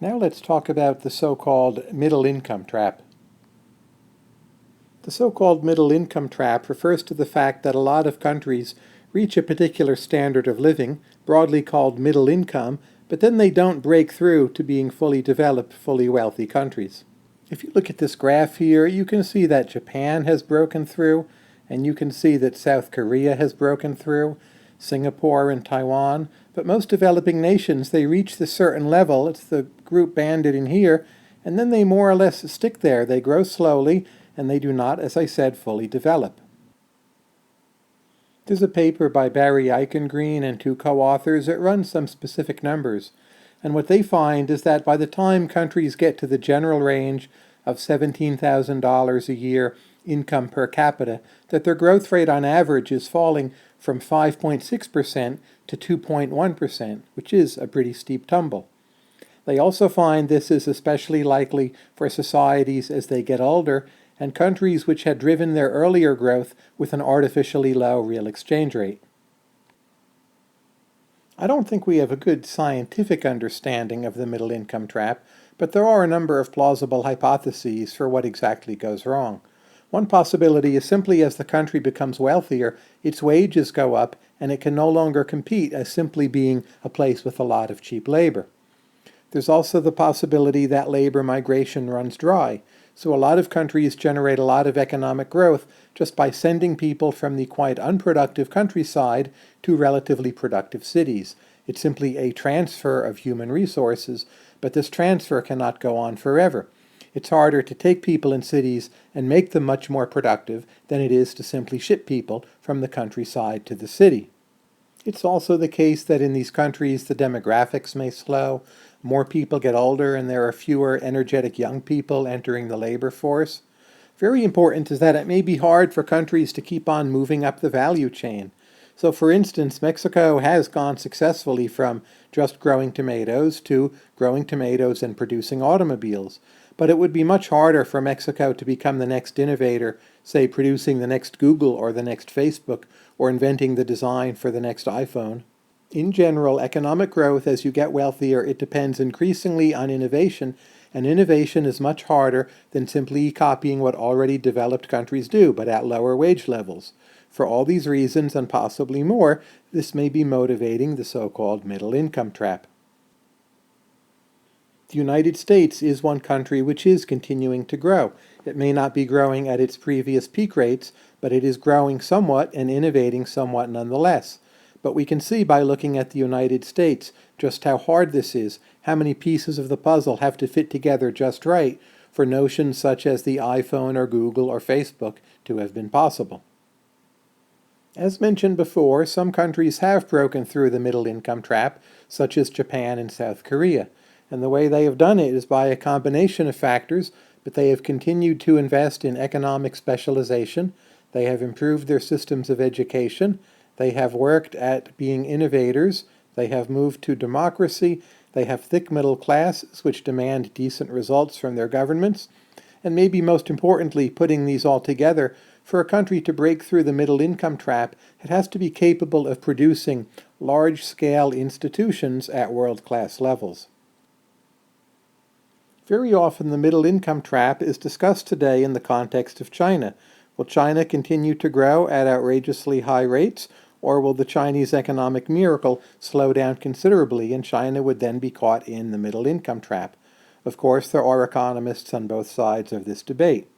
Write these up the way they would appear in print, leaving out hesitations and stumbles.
Now let's talk about the so-called middle income trap. The so-called middle income trap refers to the fact that a lot of countries reach a particular standard of living, broadly called middle income, but then they don't break through to being fully developed, fully wealthy countries. If you look at this graph here, you can see that Japan has broken through, and you can see that South Korea has broken through, Singapore and Taiwan, but most developing nations, they reach this certain level, it's the group banded in here, and then they more or less stick there. They grow slowly, and they do not, as I said, fully develop. There's a paper by Barry Eichengreen and two co-authors that runs some specific numbers, and what they find is that by the time countries get to the general range of $17,000 a year income per capita, that their growth rate on average is falling from 5.6% to 2.1%, which is a pretty steep tumble. They also find this is especially likely for societies as they get older and countries which had driven their earlier growth with an artificially low real exchange rate. I don't think we have a good scientific understanding of the middle income trap, but there are a number of plausible hypotheses for what exactly goes wrong. One possibility is simply as the country becomes wealthier, its wages go up and it can no longer compete as simply being a place with a lot of cheap labor. There's also the possibility that labor migration runs dry, so a lot of countries generate a lot of economic growth just by sending people from the quite unproductive countryside to relatively productive cities. It's simply a transfer of human resources, but this transfer cannot go on forever. It's harder to take people in cities and make them much more productive than it is to simply ship people from the countryside to the city. It's also the case that in these countries the demographics may slow, more people get older and there are fewer energetic young people entering the labor force. Very important is that it may be hard for countries to keep on moving up the value chain. So for instance, Mexico has gone successfully from just growing tomatoes to growing tomatoes and producing automobiles. But it would be much harder for Mexico to become the next innovator, say producing the next Google or the next Facebook, or inventing the design for the next iPhone. In general, economic growth, as you get wealthier, it depends increasingly on innovation, and innovation is much harder than simply copying what already developed countries do, but at lower wage levels. For all these reasons, and possibly more, this may be motivating the so-called middle income trap. The United States is one country which is continuing to grow. It may not be growing at its previous peak rates, but it is growing somewhat and innovating somewhat nonetheless. But we can see by looking at the United States just how hard this is, how many pieces of the puzzle have to fit together just right for notions such as the iPhone or Google or Facebook to have been possible. As mentioned before, some countries have broken through the middle income trap, such as Japan and South Korea. And the way they have done it is by a combination of factors, but they have continued to invest in economic specialization, they have improved their systems of education, they have worked at being innovators, they have moved to democracy, they have thick middle classes which demand decent results from their governments, and maybe most importantly, putting these all together, for a country to break through the middle income trap, it has to be capable of producing large-scale institutions at world-class levels. Very often the middle income trap is discussed today in the context of China. Will China continue to grow at outrageously high rates, or will the Chinese economic miracle slow down considerably and China would then be caught in the middle income trap? Of course, there are economists on both sides of this debate.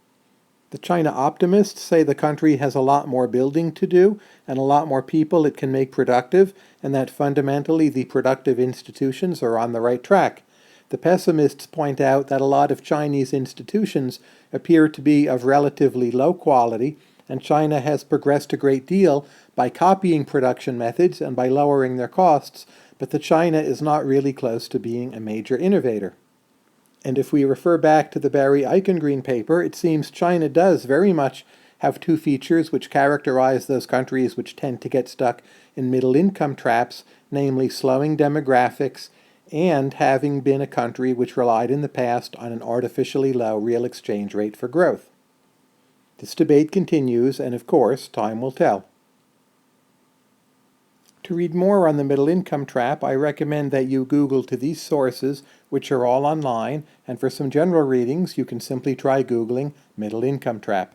The China optimists say the country has a lot more building to do and a lot more people it can make productive, and that fundamentally the productive institutions are on the right track. The pessimists point out that a lot of Chinese institutions appear to be of relatively low quality, and China has progressed a great deal by copying production methods and by lowering their costs, but that China is not really close to being a major innovator. And if we refer back to the Barry Eichengreen paper, it seems China does very much have two features which characterize those countries which tend to get stuck in middle-income traps, namely slowing demographics and having been a country which relied in the past on an artificially low real exchange rate for growth. This debate continues, and of course, time will tell. To read more on the middle income trap, I recommend that you Google to these sources, which are all online, and for some general readings, you can simply try Googling middle income trap.